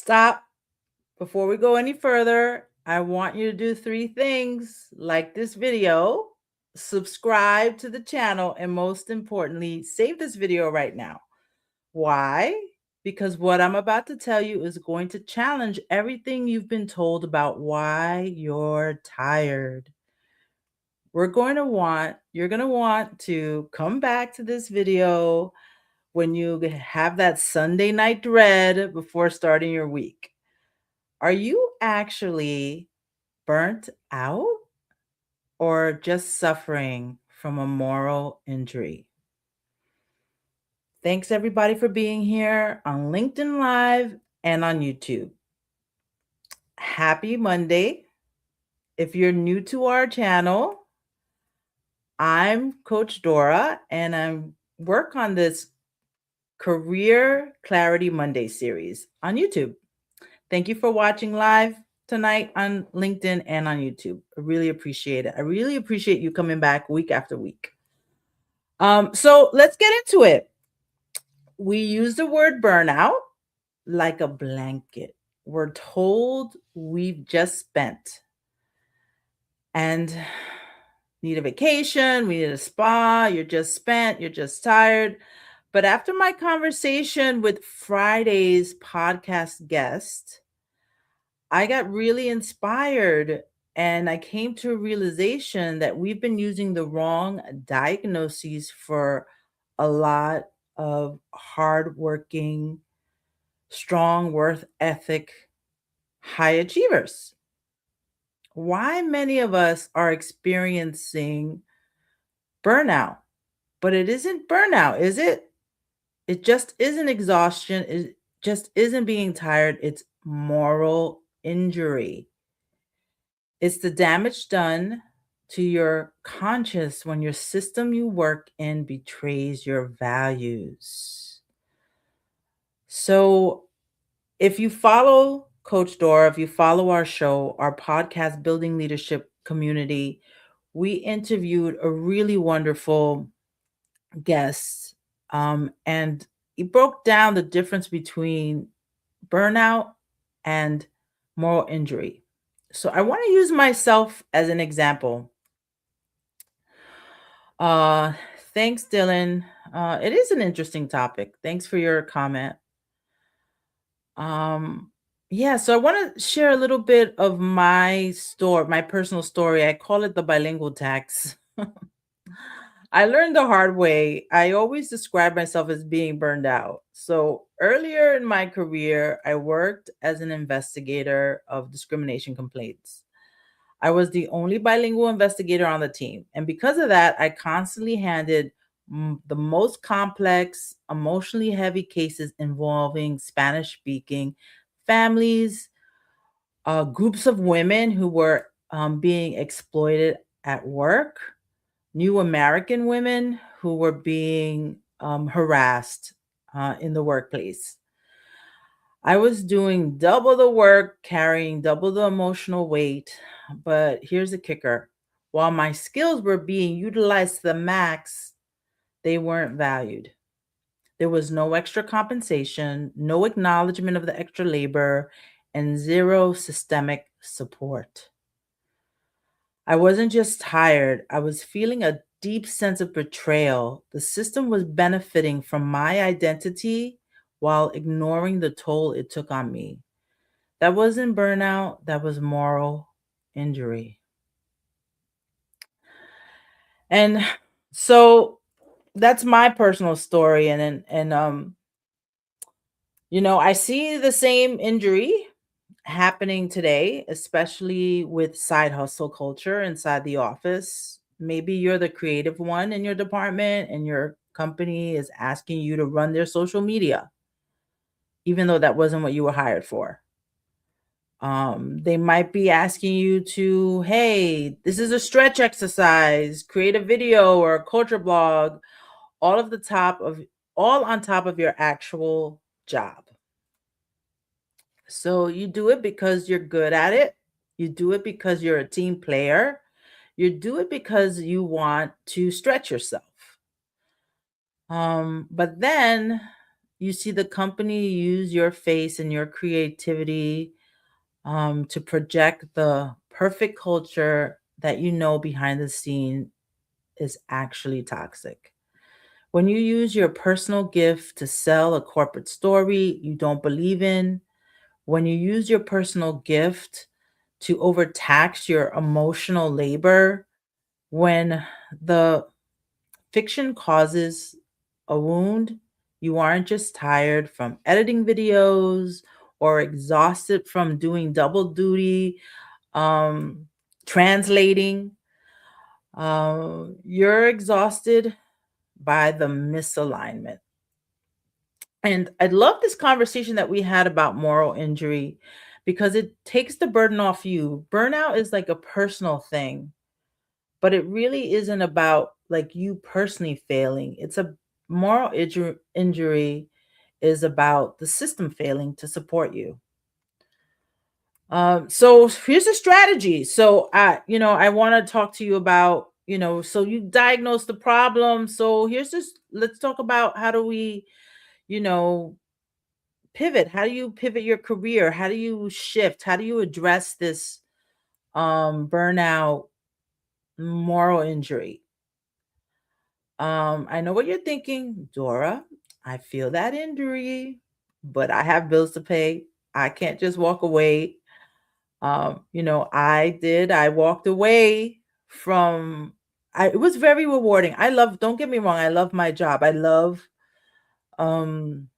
Stop. Before we go any further, I want you to do three things: like this video, subscribe to the channel, and most importantly, save this video right now. Why? Because what I'm about to tell you is going to challenge everything you've been told about why you're tired. You're going to want to come back to this video when you have that Sunday night dread before starting your week. Are you actually burnt out or just suffering from a moral injury? Thanks everybody for being here on LinkedIn Live and on YouTube. Happy Monday. If you're new to our channel, I'm Coach Dora and I work on this Career Clarity Monday series on YouTube. Thank you for watching live tonight on LinkedIn and on YouTube. I really appreciate it. I really appreciate you coming back week after week. So let's get into it. We use the word burnout like a blanket. We're told we've just spent and need a vacation, we need a spa, you're just spent, you're just tired. But after my conversation with Friday's podcast guest, I got really inspired and I came to a realization that we've been using the wrong diagnoses for a lot of hardworking, strong worth ethic, high achievers. Why many of us are experiencing burnout, but it isn't burnout, is it? It just isn't exhaustion. It just isn't being tired. It's moral injury. It's the damage done to your conscience when your system you work in betrays your values. So, if you follow Coach Dora, if you follow our show, our podcast, Building Leadership Community, we interviewed a really wonderful guest. And he broke down the difference between burnout and moral injury. So I want to use myself as an example. Uh, Thanks, Dylan. It is an interesting topic. Thanks for your comment. Yeah, so I want to share a little bit of my story, my personal story. I call it the bilingual tax. I learned the hard way. I always describe myself as being burned out. So earlier in my career, I worked as an investigator of discrimination complaints. I was the only bilingual investigator on the team. And because of that, I constantly handled the most complex, emotionally heavy cases involving Spanish speaking families, groups of women who were being exploited at work, new American women who were being harassed in the workplace. I was doing double the work, carrying double the emotional weight. But here's the kicker: while my skills were being utilized to the max, they weren't valued. There was no extra compensation, no acknowledgement of the extra labor, and zero systemic support. I wasn't just tired, I was feeling a deep sense of betrayal. The system was benefiting from my identity while ignoring the toll it took on me. That wasn't burnout, that was moral injury. And so that's my personal story. I see the same injury happening today, especially with side hustle culture inside the office. Maybe you're the creative one in your department and your company is asking you to run their social media, even though that wasn't what you were hired for. They might be asking you to, hey, this is a stretch exercise, create a video or a culture blog, all of the top of all on top of your actual job. So you do it because you're good at it. You do it because you're a team player. You do it because you want to stretch yourself. But then You see the company use your face and your creativity to project the perfect culture that you know behind the scene is actually toxic. When you use your personal gift to sell a corporate story you don't believe in, when you use your personal gift to overtax your emotional labor, when the fiction causes a wound, you aren't just tired from editing videos or exhausted from doing double duty, um, translating. You're exhausted by the misalignment. And I love this conversation that we had about moral injury because it takes the burden off you. Burnout is like a personal thing, but it really isn't about like you personally failing. It's a injury is about the system failing to support you. So here's a strategy. So I want to talk to you about, so you diagnose the problem. So here's this, let's talk about how do we, you know, pivot. How do you pivot your career? How do you shift? How do you address this burnout moral injury? I know what you're thinking, Dora. I feel that injury, but I have bills to pay. I can't just walk away. I walked away from it was very rewarding. Don't get me wrong, I love my job. I love um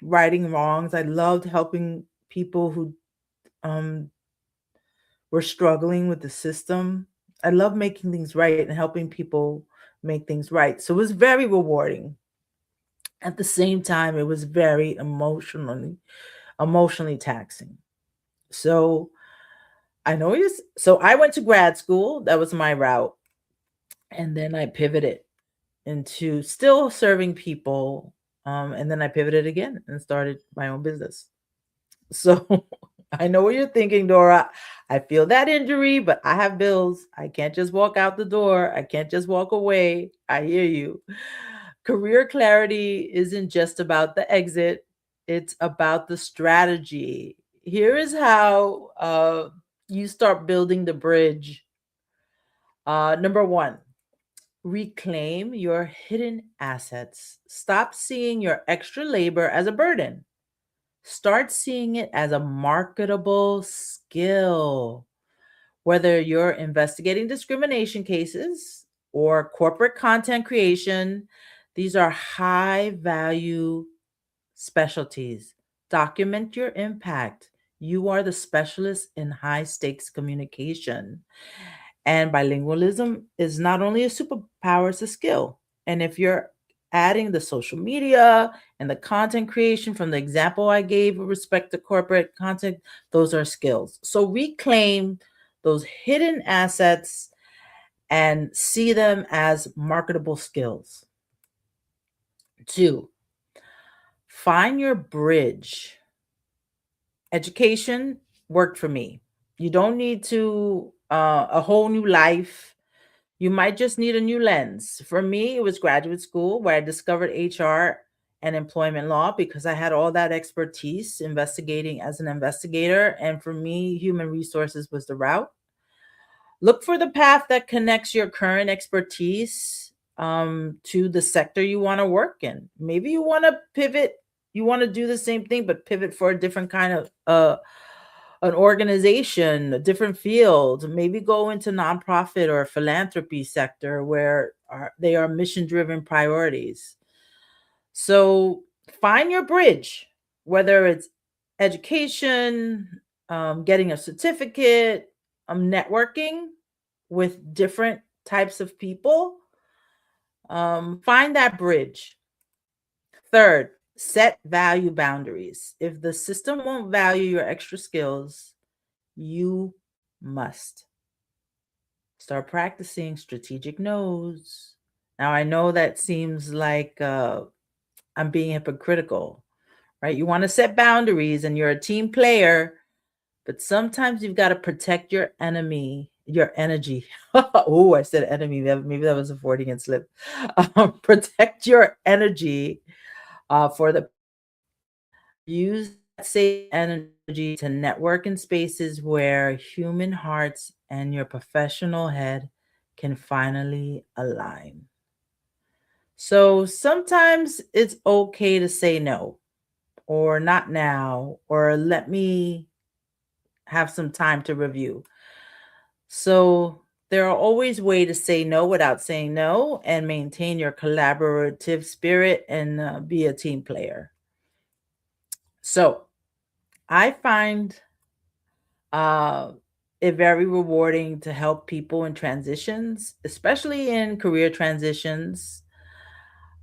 righting wrongs. I loved helping people who um were struggling with the system. I love making things right and helping people make things right. So it was very rewarding. At the same time, it was very emotionally taxing. So so I went to grad school. That was my route. And then I pivoted into still serving people. And then I pivoted again and started my own business. So I know what you're thinking, Dora. I feel that injury, but I have bills. I can't just walk out the door. I can't just walk away. I hear you. Career clarity isn't just about the exit, it's about the strategy. Here is how you start building the bridge. Number one, reclaim your hidden assets. Stop seeing your extra labor as a burden. Start seeing it as a marketable skill. Whether you're investigating discrimination cases or corporate content creation, these are high value specialties. Document your impact. You are the specialist in high stakes communication. And bilingualism is not only a superpower, it's a skill. And if you're adding the social media and the content creation from the example I gave with respect to corporate content, those are skills. So reclaim those hidden assets and see them as marketable skills. Two, find your bridge. Education worked for me. You don't need to a whole new life. You might just need a new lens. For me, it was graduate school where I discovered HR and employment law because I had all that expertise investigating as an investigator. And for me, human resources was the route. Look for the path that connects your current expertise to the sector you want to work in. Maybe you want to pivot, you want to do the same thing, but pivot for a different kind of an organization, a different field, maybe go into nonprofit or philanthropy sector where they are mission driven priorities. So find your bridge, whether it's education, getting a certificate, networking with different types of people. Find that bridge. Third, set value boundaries. If the system won't value your extra skills, you must start practicing strategic no's. Now, I know that seems like I'm being hypocritical, right? You want to set boundaries and you're a team player, but sometimes you've got to protect your energy. Oh, I said enemy. Maybe that was a Freudian slip. Protect your energy for the Use that saved energy to network in spaces where human hearts and your professional head can finally align. So sometimes it's okay to say no, or not now, or let me have some time to review. So there are always ways to say no without saying no and maintain your collaborative spirit and be a team player. So I find uh, it very rewarding to help people in transitions, especially in career transitions.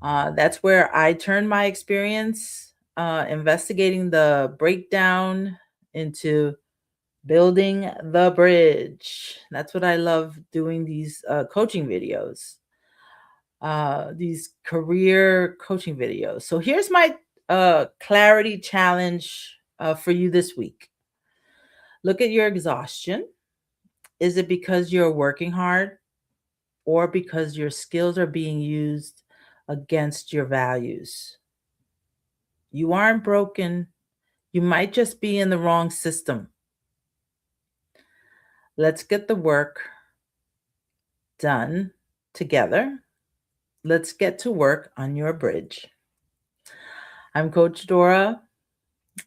That's where I turn my experience investigating the breakdown into building the bridge. That's what I love doing these coaching videos, these career coaching videos. So here's my clarity challenge for you this week. Look at your exhaustion. Is it because you're working hard or because your skills are being used against your values? You aren't broken. You might just be in the wrong system. Let's get the work done together. Let's get to work on your bridge. I'm Coach Dora,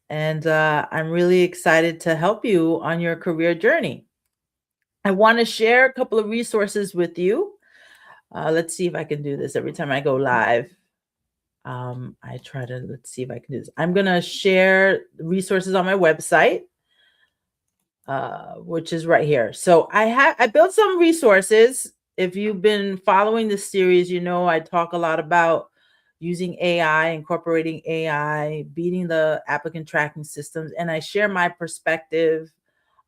and I'm really excited to help you on your career journey. I want to share a couple of resources with you. Let's see if I can do this every time I go live. I try to, let's see if I can do this. I'm going to share resources on my website, which is right here. So I built some resources. If you've been following this series, you know I talk a lot about using AI, incorporating AI, beating the applicant tracking systems, and I share my perspective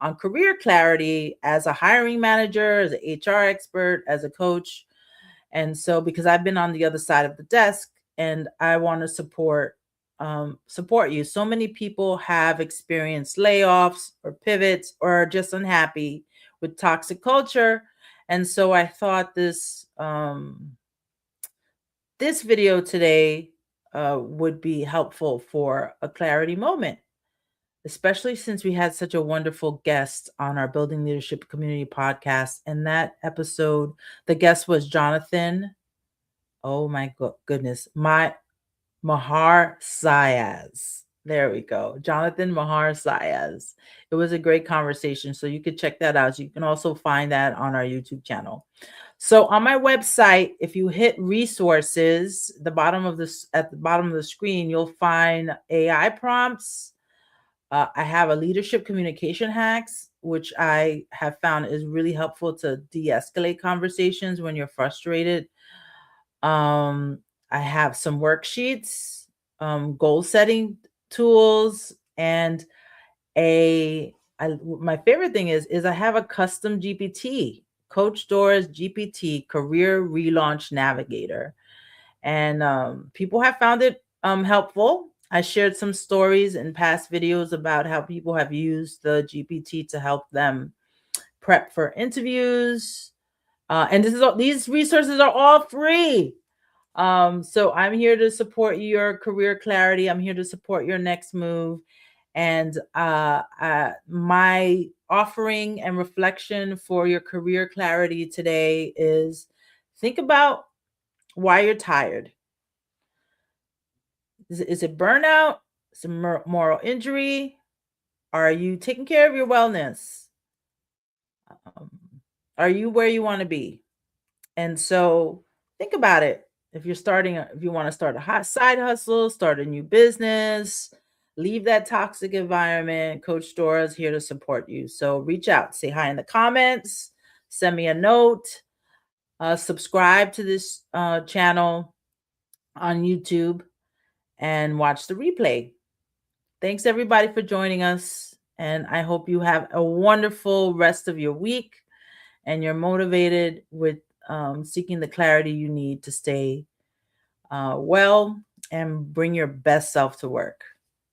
on career clarity as a hiring manager, as an HR expert, as a coach. And so because I've been on the other side of the desk and I want to support you. So many people have experienced layoffs or pivots or are just unhappy with toxic culture. And so I thought this video today would be helpful for a clarity moment, especially since we had such a wonderful guest on our Building Leadership Community podcast. And that episode, the guest was Jonathan. Oh my goodness. Mahar Sayaz. There we go. Jonathan Mahar Sayaz. It was a great conversation. So you could check that out. You can also find that on our YouTube channel. So on my website, if you hit resources, at the bottom of the screen, you'll find AI prompts. I have a leadership communication hacks, which I have found is really helpful to de-escalate conversations when you're frustrated. I have some worksheets, goal setting tools, and my favorite thing is I have a custom GPT, Coach Dora's GPT Career Relaunch Navigator, and people have found it helpful. I shared some stories in past videos about how people have used the GPT to help them prep for interviews, and these resources are all free. So I'm here to support your career clarity. I'm here to support your next move. And my offering and reflection for your career clarity today is think about why you're tired. Is it burnout? Is it moral injury? Are you taking care of your wellness? Um, are you where you want to be? And so think about it. If you want to start a hot side hustle, start a new business, leave that toxic environment, Coach Dora is here to support you. So reach out, say hi in the comments, send me a note, subscribe to this channel on YouTube, and watch the replay. Thanks everybody for joining us. And I hope you have a wonderful rest of your week and you're motivated with seeking the clarity you need to stay well and bring your best self to work.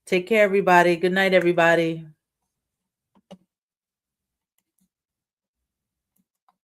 Take care, everybody. Good night, everybody.